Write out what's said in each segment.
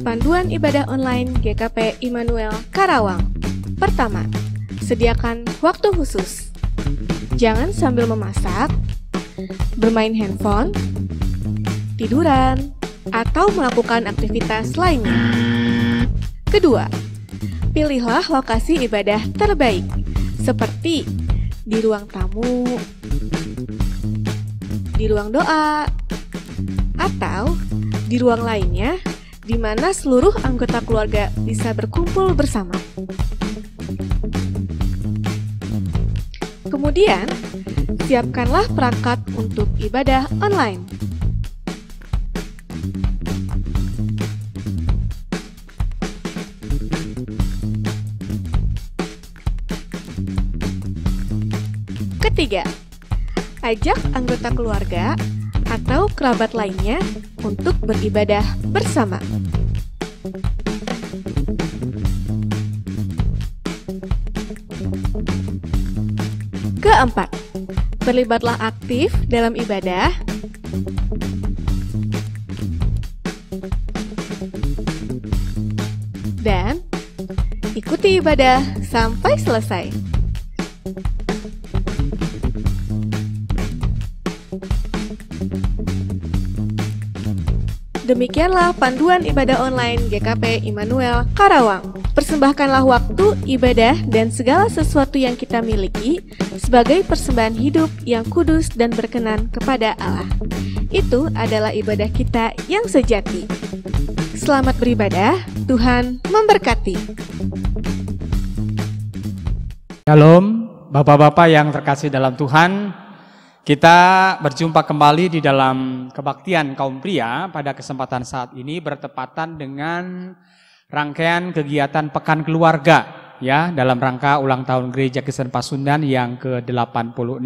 Panduan ibadah online GKP Immanuel Karawang. Pertama, sediakan waktu khusus. Jangan sambil memasak, bermain handphone, tiduran, atau melakukan aktivitas lainnya. Kedua, pilihlah lokasi ibadah terbaik, seperti di ruang tamu, di ruang doa, atau di ruang lainnya di mana seluruh anggota keluarga bisa berkumpul bersama. Kemudian, siapkanlah perangkat untuk ibadah online. Ketiga, ajak anggota keluarga atau kerabat lainnya untuk beribadah bersama. Keempat, terlibatlah aktif dalam ibadah. Dan ikuti ibadah sampai selesai. Demikianlah panduan ibadah online GKP Immanuel Karawang. Persembahkanlah waktu, ibadah, dan segala sesuatu yang kita miliki sebagai persembahan hidup yang kudus dan berkenan kepada Allah. Itu adalah ibadah kita yang sejati. Selamat beribadah, Tuhan memberkati. Shalom, Bapak-Bapak yang terkasih dalam Tuhan. Kita berjumpa kembali di dalam kebaktian kaum pria pada kesempatan saat ini bertepatan dengan rangkaian kegiatan Pekan Keluarga ya dalam rangka ulang tahun Gereja Kristen Pasundan yang ke-86.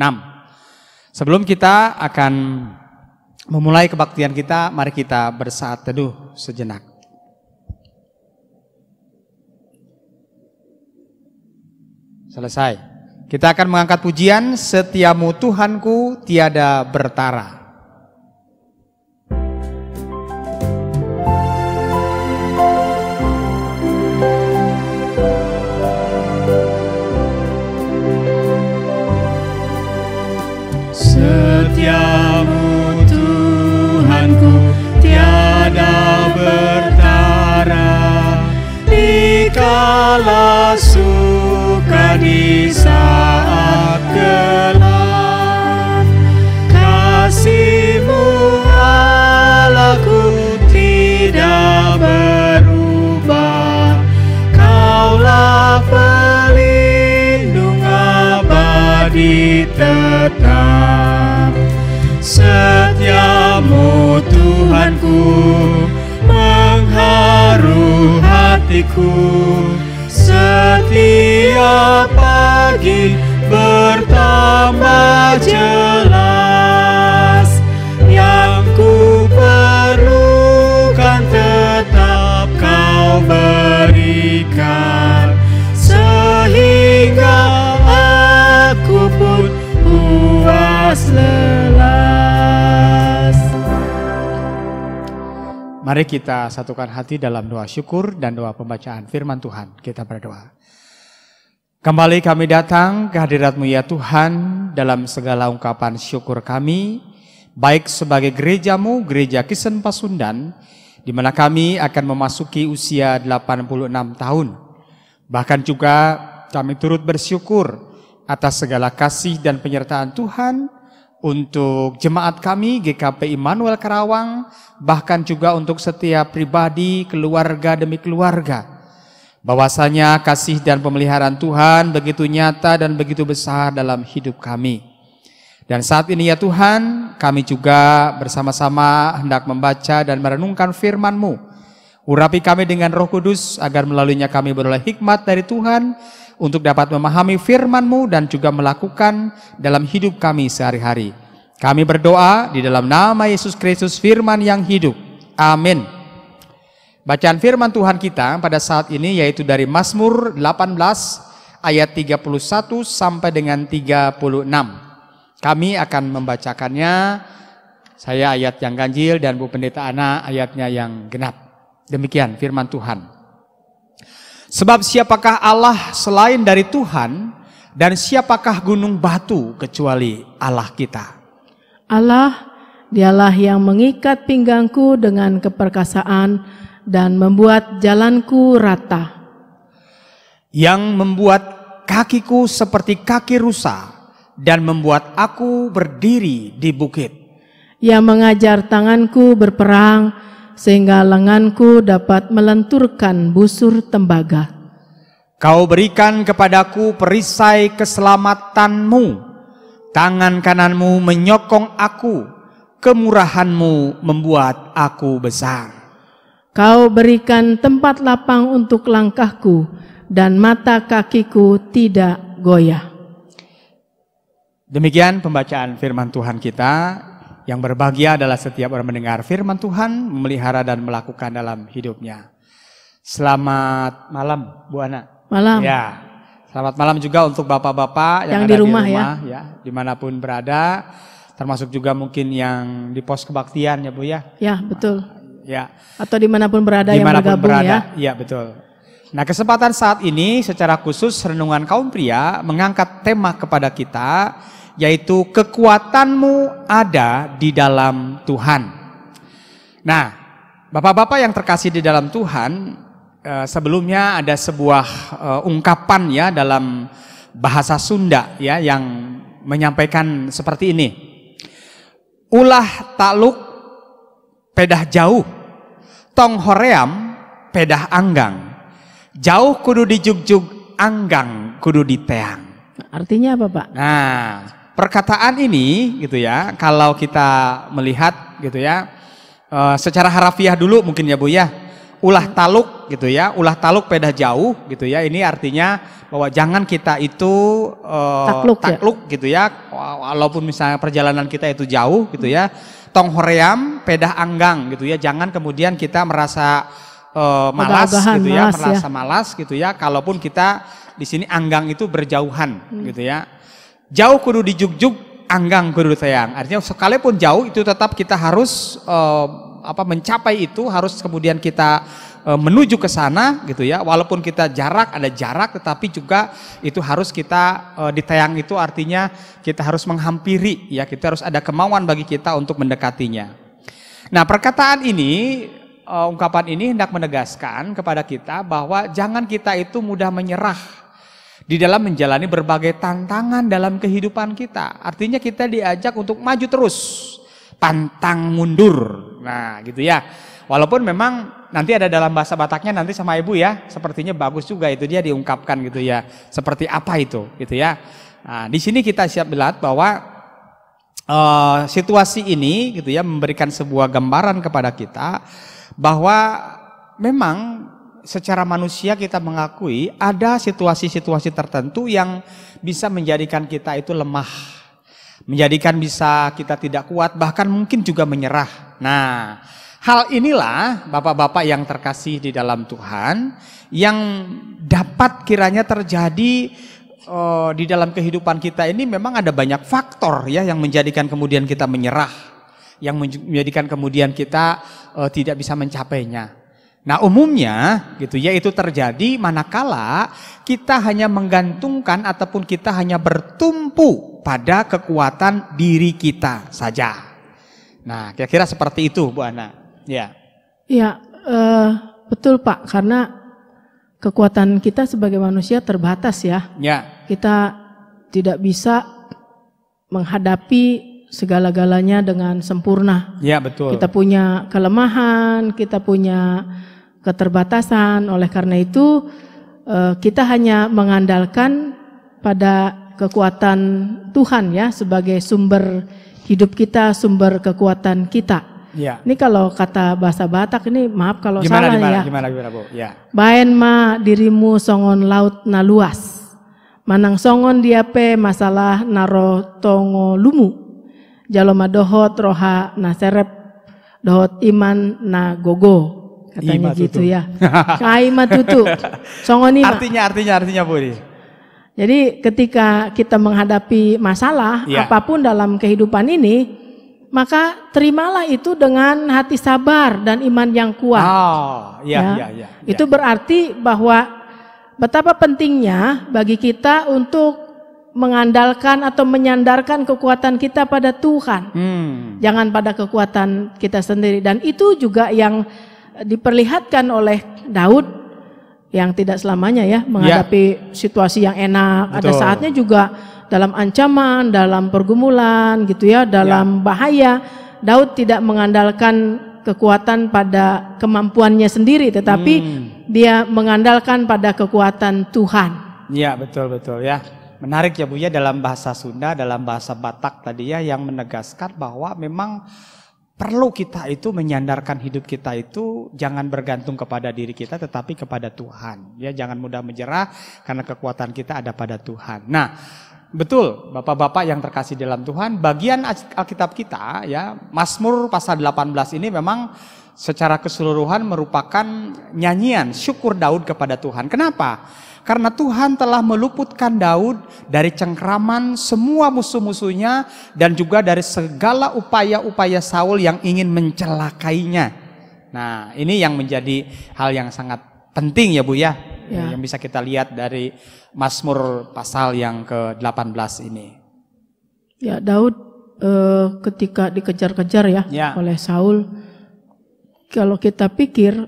Sebelum kita akan memulai kebaktian kita, mari kita bersaat teduh sejenak. Selesai. Kita akan mengangkat pujian Setiamu Tuhanku tiada bertara. Setiamu Tuhanku tiada bertara, dikala suka di saat gelap. Kasih-Mu Allahku tidak berubah, Kaulah pelindung abadi tetap. Setiamu Tuhanku mengharu hatiku, setiap pagi bertambah jelas. Yang ku perlukan tetap Kau berikan, sehingga aku pun puas lelas. Mari kita satukan hati dalam doa syukur dan doa pembacaan firman Tuhan. Kita berdoa. Kembali kami datang ke hadirat-Mu ya Tuhan dalam segala ungkapan syukur kami, baik sebagai gereja-Mu, Gereja Kristen Pasundan, di mana kami akan memasuki usia 86 tahun. Bahkan juga kami turut bersyukur atas segala kasih dan penyertaan Tuhan untuk jemaat kami GKP Immanuel Karawang, bahkan juga untuk setiap pribadi, keluarga demi keluarga. Bahwasanya kasih dan pemeliharaan Tuhan begitu nyata dan begitu besar dalam hidup kami. Dan saat ini ya Tuhan, kami juga bersama-sama hendak membaca dan merenungkan firman-Mu. Urapi kami dengan Roh Kudus agar melaluinya kami beroleh hikmat dari Tuhan untuk dapat memahami firman-Mu dan juga melakukan dalam hidup kami sehari-hari. Kami berdoa di dalam nama Yesus Kristus firman yang hidup. Amin. Bacaan firman Tuhan kita pada saat ini yaitu dari Mazmur 18 ayat 31 sampai dengan 36. Kami akan membacakannya. Saya ayat yang ganjil dan Bu Pendeta Ana ayatnya yang genap. Demikian firman Tuhan. Sebab siapakah Allah selain dari Tuhan, dan siapakah gunung batu kecuali Allah kita? Allah, Dialah yang mengikat pinggangku dengan keperkasaan dan membuat jalanku rata. Yang membuat kakiku seperti kaki rusa dan membuat aku berdiri di bukit. Yang mengajar tanganku berperang sehingga lenganku dapat melenturkan busur tembaga. Kau berikan kepadaku perisai keselamatanmu, tangan kananmu menyokong aku, kemurahanmu membuat aku besar. Kau berikan tempat lapang untuk langkahku dan mata kakiku tidak goyah. Demikian pembacaan firman Tuhan kita. Yang berbahagia adalah setiap orang mendengar firman Tuhan, memelihara dan melakukan dalam hidupnya. Selamat malam Bu Ana. Malam. Ya, selamat malam juga untuk bapak-bapak yang ada di rumah ya, dimanapun berada, termasuk juga mungkin yang di pos kebaktian ya Bu ya. Ya betul. Ya. Atau dimanapun berada yang bergabung ya. Ya betul. Nah, kesempatan saat ini secara khusus Renungan Kaum Pria mengangkat tema kepada kita, yaitu kekuatanmu ada di dalam Tuhan. Nah, bapak-bapak yang terkasih di dalam Tuhan, sebelumnya ada sebuah ungkapan ya dalam bahasa Sunda ya yang menyampaikan seperti ini. Ulah takluk pedah jauh, tong hoream pedah anggang. Jauh kudu dijugjug, anggang kudu diteang. Artinya apa Pak? Nah, perkataan ini gitu ya, kalau kita melihat gitu ya, secara harafiah dulu mungkin ya Bu ya, ulah taluk gitu ya, ulah taluk pedah jauh gitu ya, ini artinya bahwa jangan kita itu takluk gitu ya, walaupun misalnya perjalanan kita itu jauh gitu ya, tong hoream pedah anggang gitu ya, jangan kemudian kita merasa malas gitu ya, merasa malas gitu ya, kalaupun kita di sini anggang itu berjauhan gitu ya. Jauh kudu dijugjug, anggang kudu teyang. Artinya sekalipun jauh itu tetap kita harus mencapai itu, harus kemudian kita menuju ke sana gitu ya. Walaupun kita ada jarak tetapi juga itu harus kita diteyang, itu artinya kita harus menghampiri ya, kita harus ada kemauan bagi kita untuk mendekatinya. Nah, perkataan ini, ungkapan ini hendak menegaskan kepada kita bahwa jangan kita itu mudah menyerah di dalam menjalani berbagai tantangan dalam kehidupan kita. Artinya kita diajak untuk maju terus, pantang mundur. Nah gitu ya. Walaupun memang nanti ada dalam bahasa Bataknya nanti sama Ibu ya, sepertinya bagus juga itu dia diungkapkan gitu ya. Seperti apa itu gitu ya. Nah di sini kita siap melihat bahwa situasi ini gitu ya memberikan sebuah gambaran kepada kita bahwa memang secara manusia kita mengakui ada situasi-situasi tertentu yang bisa menjadikan kita itu lemah, menjadikan bisa kita tidak kuat, bahkan mungkin juga menyerah. Nah, hal inilah bapak-bapak yang terkasih di dalam Tuhan yang dapat kiranya terjadi di dalam kehidupan kita ini. Memang ada banyak faktor ya yang menjadikan kemudian kita menyerah, yang menjadikan kemudian kita tidak bisa mencapainya. Nah umumnya gitu ya itu terjadi manakala kita hanya menggantungkan ataupun kita hanya bertumpu pada kekuatan diri kita saja. Nah kira-kira seperti itu Bu Ana. Ya. Ya betul Pak, karena kekuatan kita sebagai manusia terbatas ya. Ya. Kita tidak bisa menghadapi segala-galanya dengan sempurna. Ya betul. Kita punya kelemahan, kita punya keterbatasan. Oleh karena itu kita hanya mengandalkan pada kekuatan Tuhan ya sebagai sumber hidup kita, sumber kekuatan kita. Ya. Ini kalau kata bahasa Batak ini, maaf kalau salah ya. Gimana Bu? Ya. Baen ma dirimu songon laut na luas, manang songon diape masalah naro tongo lumu, jaloma dohot roha na serep, dohot iman na gogo. Katanya gitu ya. Kaima tutu. Songon ima. Artinya Bu. Jadi ketika kita menghadapi masalah apapun dalam kehidupan ini, maka terimalah itu dengan hati sabar dan iman yang kuat. Itu berarti bahwa betapa pentingnya bagi kita untuk mengandalkan atau menyandarkan kekuatan kita pada Tuhan. Jangan pada kekuatan kita sendiri. Dan itu juga yang diperlihatkan oleh Daud, yang tidak selamanya menghadapi situasi yang enak. Betul. Ada saatnya juga dalam ancaman, dalam pergumulan gitu ya, dalam bahaya. Daud tidak mengandalkan kekuatan pada kemampuannya sendiri, tetapi dia mengandalkan pada kekuatan Tuhan. Ya, betul ya. Menarik ya Bu ya, dalam bahasa Sunda, dalam bahasa Batak tadi ya, yang menegaskan bahwa memang perlu kita itu menyandarkan hidup kita itu jangan bergantung kepada diri kita tetapi kepada Tuhan. Ya, jangan mudah menyerah karena kekuatan kita ada pada Tuhan. Nah, betul Bapak-bapak yang terkasih dalam Tuhan, bagian Alkitab kita ya, Mazmur pasal 18 ini memang secara keseluruhan merupakan nyanyian syukur Daud kepada Tuhan. Kenapa? Karena Tuhan telah meluputkan Daud dari cengkraman semua musuh-musuhnya dan juga dari segala upaya-upaya Saul yang ingin mencelakainya. Nah, ini yang menjadi hal yang sangat penting ya Bu ya, yang bisa kita lihat dari Mazmur pasal yang ke-18 ini. Ya, Daud ketika dikejar-kejar oleh Saul, kalau kita pikir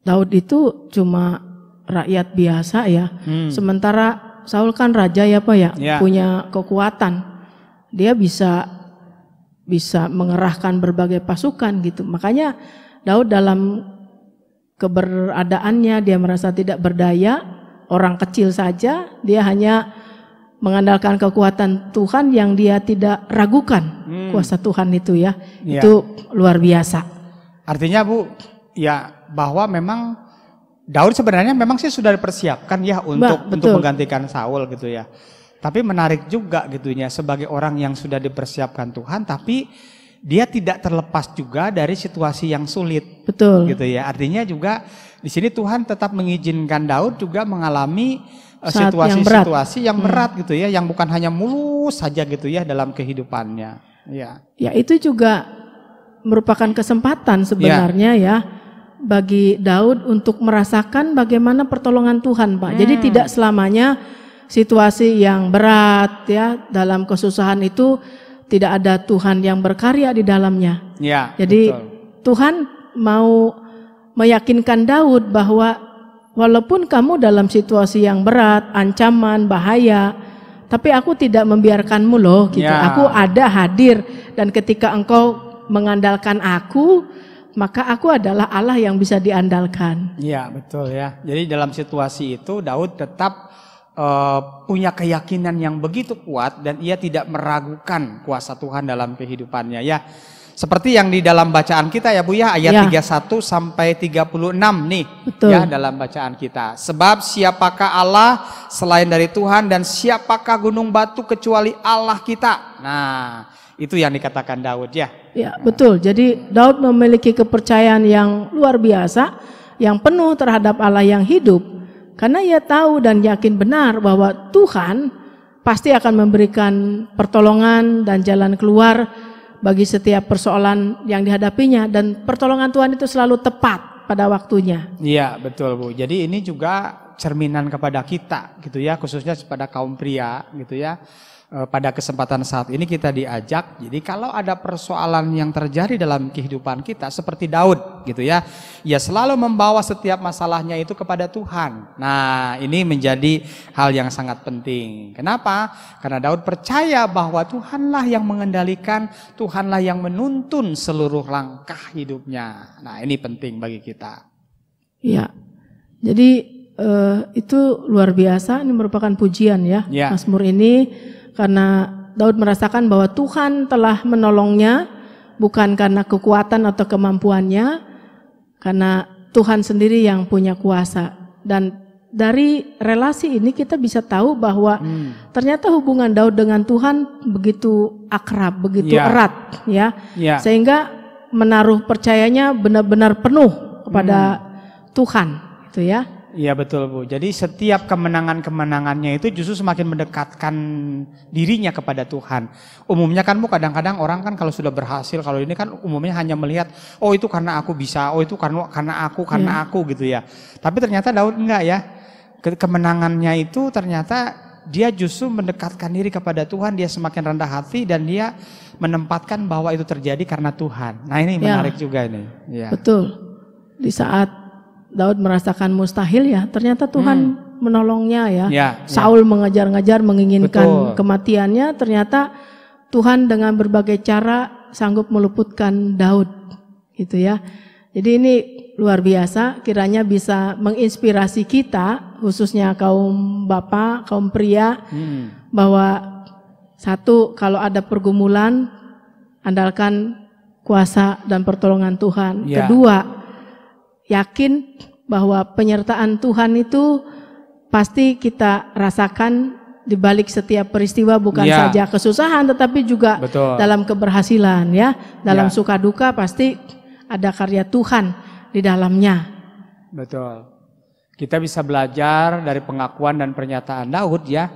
Daud itu cuma rakyat biasa ya. Sementara Saul kan raja ya Pak ya, punya kekuatan. Dia bisa mengerahkan berbagai pasukan gitu. Makanya Daud dalam keberadaannya dia merasa tidak berdaya, orang kecil saja, dia hanya mengandalkan kekuatan Tuhan yang dia tidak ragukan. Kuasa Tuhan itu ya. Itu luar biasa. Artinya Bu, ya bahwa memang Daud sebenarnya memang sih sudah dipersiapkan ya untuk menggantikan Saul gitu ya. Tapi menarik juga gitunya sebagai orang yang sudah dipersiapkan Tuhan, tapi dia tidak terlepas juga dari situasi yang sulit. Betul. Gitu ya. Artinya juga di sini Tuhan tetap mengizinkan Daud juga mengalami situasi-situasi yang berat gitu ya, yang bukan hanya mulus saja gitu ya dalam kehidupannya. Ya. Ya, itu juga merupakan kesempatan sebenarnya ya bagi Daud untuk merasakan bagaimana pertolongan Tuhan, Pak. Jadi tidak selamanya situasi yang berat ya, dalam kesusahan itu tidak ada Tuhan yang berkarya di dalamnya. Ya, jadi betul. Tuhan mau meyakinkan Daud bahwa walaupun kamu dalam situasi yang berat, ancaman, bahaya, tapi aku tidak membiarkanmu loh gitu. Aku ada hadir, dan ketika engkau mengandalkan aku, maka aku adalah Allah yang bisa diandalkan. Iya, betul ya. Jadi dalam situasi itu Daud tetap punya keyakinan yang begitu kuat dan ia tidak meragukan kuasa Tuhan dalam kehidupannya ya. Seperti yang di dalam bacaan kita ya Bu ya, ayat 31 sampai 36 nih. Betul. Ya, dalam bacaan kita. Sebab siapakah Allah selain dari Tuhan, dan siapakah gunung batu kecuali Allah kita. Nah, itu yang dikatakan Daud ya. Ya, betul. Jadi Daud memiliki kepercayaan yang luar biasa, yang penuh terhadap Allah yang hidup. Karena ia tahu dan yakin benar bahwa Tuhan pasti akan memberikan pertolongan dan jalan keluar bagi setiap persoalan yang dihadapinya, dan pertolongan Tuhan itu selalu tepat pada waktunya. Iya, betul Bu. Jadi ini juga cerminan kepada kita gitu ya, khususnya kepada kaum pria gitu ya. Pada kesempatan saat ini kita diajak, jadi kalau ada persoalan yang terjadi dalam kehidupan kita seperti Daud gitu ya, ia selalu membawa setiap masalahnya itu kepada Tuhan. Nah, ini menjadi hal yang sangat penting. Kenapa? Karena Daud percaya bahwa Tuhanlah yang mengendalikan, Tuhanlah yang menuntun seluruh langkah hidupnya. Nah, ini penting bagi kita. Ya, jadi itu luar biasa. Ini merupakan pujian ya. Mazmur ini, karena Daud merasakan bahwa Tuhan telah menolongnya, bukan karena kekuatan atau kemampuannya, karena Tuhan sendiri yang punya kuasa. Dan dari relasi ini kita bisa tahu bahwa ternyata hubungan Daud dengan Tuhan begitu akrab, begitu erat ya. Sehingga menaruh percayanya benar-benar penuh kepada Tuhan, gitu ya. Iya betul Bu. Jadi setiap kemenangannya itu justru semakin mendekatkan dirinya kepada Tuhan. Umumnya kan Bu, kadang-kadang orang kan kalau sudah berhasil, kalau ini kan umumnya hanya melihat, oh itu karena aku bisa, oh itu karena aku gitu ya. Tapi ternyata Daud enggak ya. Kemenangannya itu ternyata dia justru mendekatkan diri kepada Tuhan, dia semakin rendah hati dan dia menempatkan bahwa itu terjadi karena Tuhan. Nah ini menarik juga ini. Ya. Betul. Di saat Daud merasakan mustahil ya, ternyata Tuhan menolongnya ya. Saul mengejar-ngejar menginginkan kematiannya, ternyata Tuhan dengan berbagai cara sanggup meluputkan Daud gitu ya. Jadi ini luar biasa, kiranya bisa menginspirasi kita, khususnya kaum bapak, kaum pria, bahwa satu, kalau ada pergumulan, andalkan kuasa dan pertolongan Tuhan. Kedua, yakin bahwa penyertaan Tuhan itu pasti kita rasakan di balik setiap peristiwa, bukan saja kesusahan tetapi juga dalam keberhasilan ya. Dalam suka duka pasti ada karya Tuhan di dalamnya. Betul. Kita bisa belajar dari pengakuan dan pernyataan Daud ya,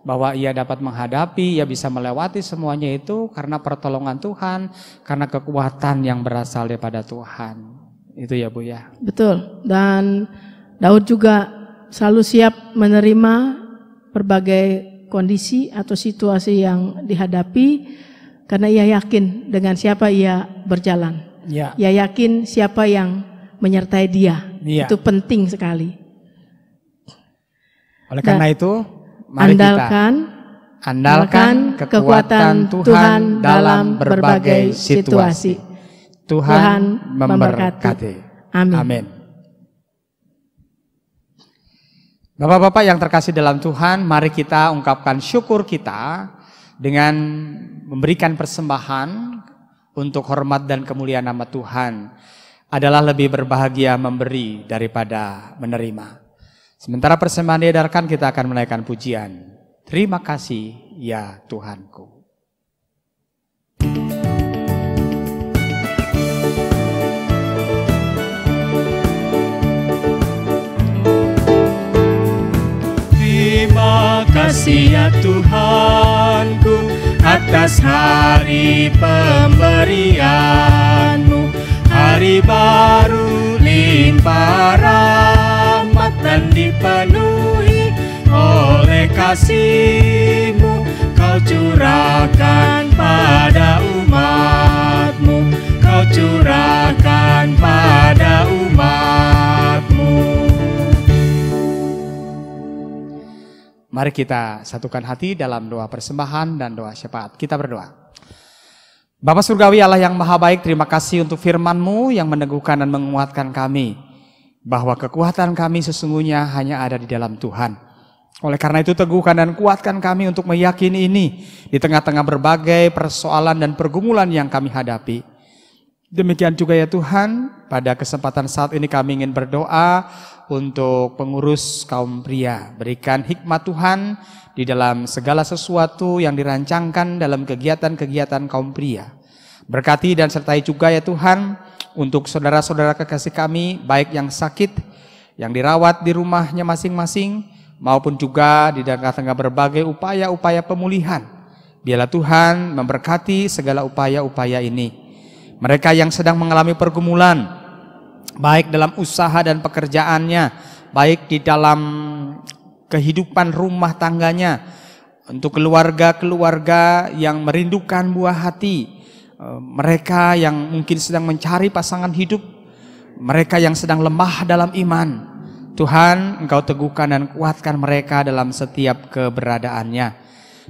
bahwa ia dapat menghadapi, ia bisa melewati semuanya itu karena pertolongan Tuhan, karena kekuatan yang berasal daripada Tuhan. Itu ya Bu ya. Betul. Dan Daud juga selalu siap menerima berbagai kondisi atau situasi yang dihadapi karena ia yakin dengan siapa ia berjalan. Ia yakin siapa yang menyertai dia. Itu penting sekali. Oleh karena itu, mari andalkan kekuatan Tuhan dalam berbagai situasi. Tuhan memberkati. Amin. Bapak-bapak yang terkasih dalam Tuhan, mari kita ungkapkan syukur kita dengan memberikan persembahan untuk hormat dan kemuliaan nama Tuhan. Adalah lebih berbahagia memberi daripada menerima. Sementara persembahan diedarkan, kita akan menaikkan pujian. Terima kasih ya Tuhanku. Terima kasih ya Tuhanku atas hari pemberian-Mu, hari baru limpah rahmat dan dipenuhi oleh kasih-Mu. Kau curahkan pada umat-Mu, Kau curahkan pada umat-Mu. Mari kita satukan hati dalam doa persembahan dan doa syafaat. Kita berdoa. Bapa Surgawi, Allah yang Maha Baik, terima kasih untuk firman-Mu yang meneguhkan dan menguatkan kami, bahwa kekuatan kami sesungguhnya hanya ada di dalam Tuhan. Oleh karena itu teguhkan dan kuatkan kami untuk meyakini ini di tengah-tengah berbagai persoalan dan pergumulan yang kami hadapi. Demikian juga ya Tuhan, pada kesempatan saat ini kami ingin berdoa untuk pengurus kaum pria. Berikan hikmat Tuhan di dalam segala sesuatu yang dirancangkan dalam kegiatan-kegiatan kaum pria. Berkati dan sertai juga ya Tuhan untuk saudara-saudara kekasih kami, baik yang sakit, yang dirawat di rumahnya masing-masing, maupun juga di tengah-tengah berbagai upaya-upaya pemulihan. Biarlah Tuhan memberkati segala upaya-upaya ini. Mereka yang sedang mengalami pergumulan, baik dalam usaha dan pekerjaannya, baik di dalam kehidupan rumah tangganya, untuk keluarga-keluarga yang merindukan buah hati, mereka yang mungkin sedang mencari pasangan hidup, mereka yang sedang lemah dalam iman. Tuhan, Engkau teguhkan dan kuatkan mereka dalam setiap keberadaannya.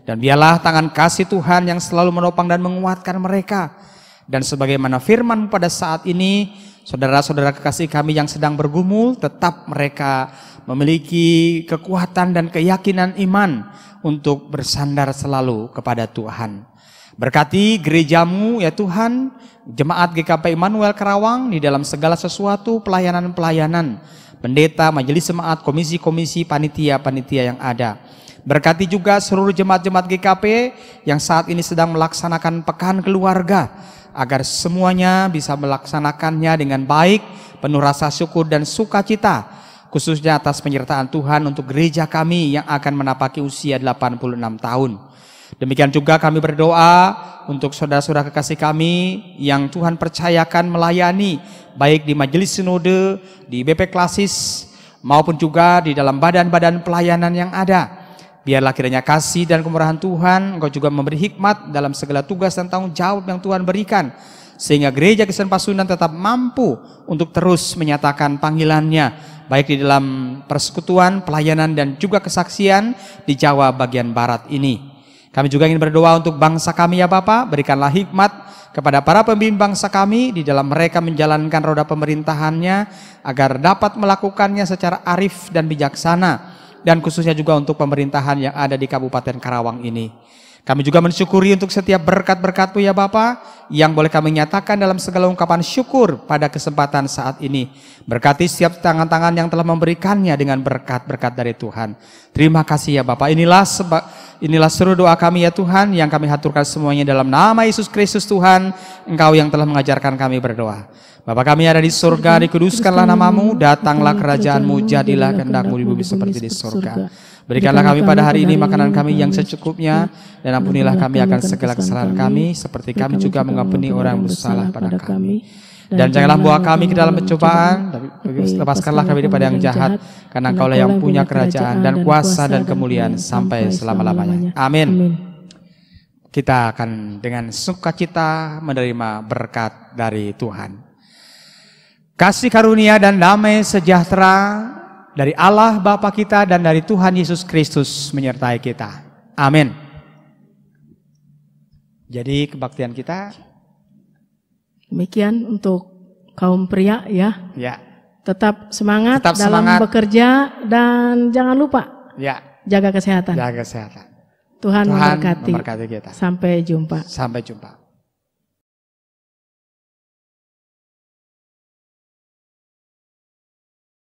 Dan biarlah tangan kasih Tuhan yang selalu menopang dan menguatkan mereka. Dan sebagaimana firman pada saat ini, saudara-saudara kekasih kami yang sedang bergumul, tetap mereka memiliki kekuatan dan keyakinan iman untuk bersandar selalu kepada Tuhan. Berkati gerejamu ya Tuhan, jemaat GKP Immanuel Karawang di dalam segala sesuatu pelayanan-pelayanan, pendeta, majelis jemaat, komisi-komisi, panitia-panitia yang ada. Berkati juga seluruh jemaat-jemaat GKP yang saat ini sedang melaksanakan pekan keluarga, agar semuanya bisa melaksanakannya dengan baik, penuh rasa syukur dan sukacita. khususnya atas penyertaan Tuhan untuk gereja kami yang akan menapaki usia 86 tahun. Demikian juga kami berdoa untuk saudara-saudara kekasih kami yang Tuhan percayakan melayani baik di majelis sinode, di BP Klasis maupun juga di dalam badan-badan pelayanan yang ada. Biarlah kiranya kasih dan kemurahan Tuhan Engkau juga memberi hikmat dalam segala tugas dan tanggung jawab yang Tuhan berikan, sehingga gereja Kristen Pasundan tetap mampu untuk terus menyatakan panggilannya baik di dalam persekutuan, pelayanan dan juga kesaksian di Jawa bagian barat ini. Kami juga ingin berdoa untuk bangsa kami ya Bapak, berikanlah hikmat kepada para pemimpin bangsa kami di dalam mereka menjalankan roda pemerintahannya agar dapat melakukannya secara arif dan bijaksana, dan khususnya juga untuk pemerintahan yang ada di Kabupaten Karawang ini. Kami juga mensyukuri untuk setiap berkat-berkat-Mu ya Bapa yang boleh kami nyatakan dalam segala ungkapan syukur pada kesempatan saat ini. Berkati setiap tangan-tangan yang telah memberikannya dengan berkat-berkat dari Tuhan. Terima kasih ya Bapa. Inilah seluruh doa kami ya Tuhan yang kami haturkan semuanya dalam nama Yesus Kristus Tuhan, Engkau yang telah mengajarkan kami berdoa. Bapa kami ada di surga, dikuduskanlah namamu, datanglah kerajaan-Mu, jadilah kehendak-Mu di bumi seperti di surga. Berikanlah kami pada hari ini makanan kami yang secukupnya, dan ampunilah kami akan segala kesalahan kami, seperti kami juga mengampuni orang yang bersalah pada kami. Dan janganlah bawa kami ke dalam pencobaan, tapi lepaskanlah kami daripada yang jahat, karena Engkaulah yang punya kerajaan dan kuasa dan kemuliaan sampai selama-lamanya. Amin. Kita akan dengan sukacita menerima berkat dari Tuhan. Kasih karunia dan damai sejahtera dari Allah Bapa kita dan dari Tuhan Yesus Kristus menyertai kita. Amin. Jadi kebaktian kita demikian untuk kaum pria ya. Ya. Tetap semangat Tetap dalam semangat. bekerja dan jangan lupa Ya. jaga kesehatan. Jaga kesehatan. Tuhan Tuhan memberkati memberkati kita. Sampai jumpa. Sampai jumpa.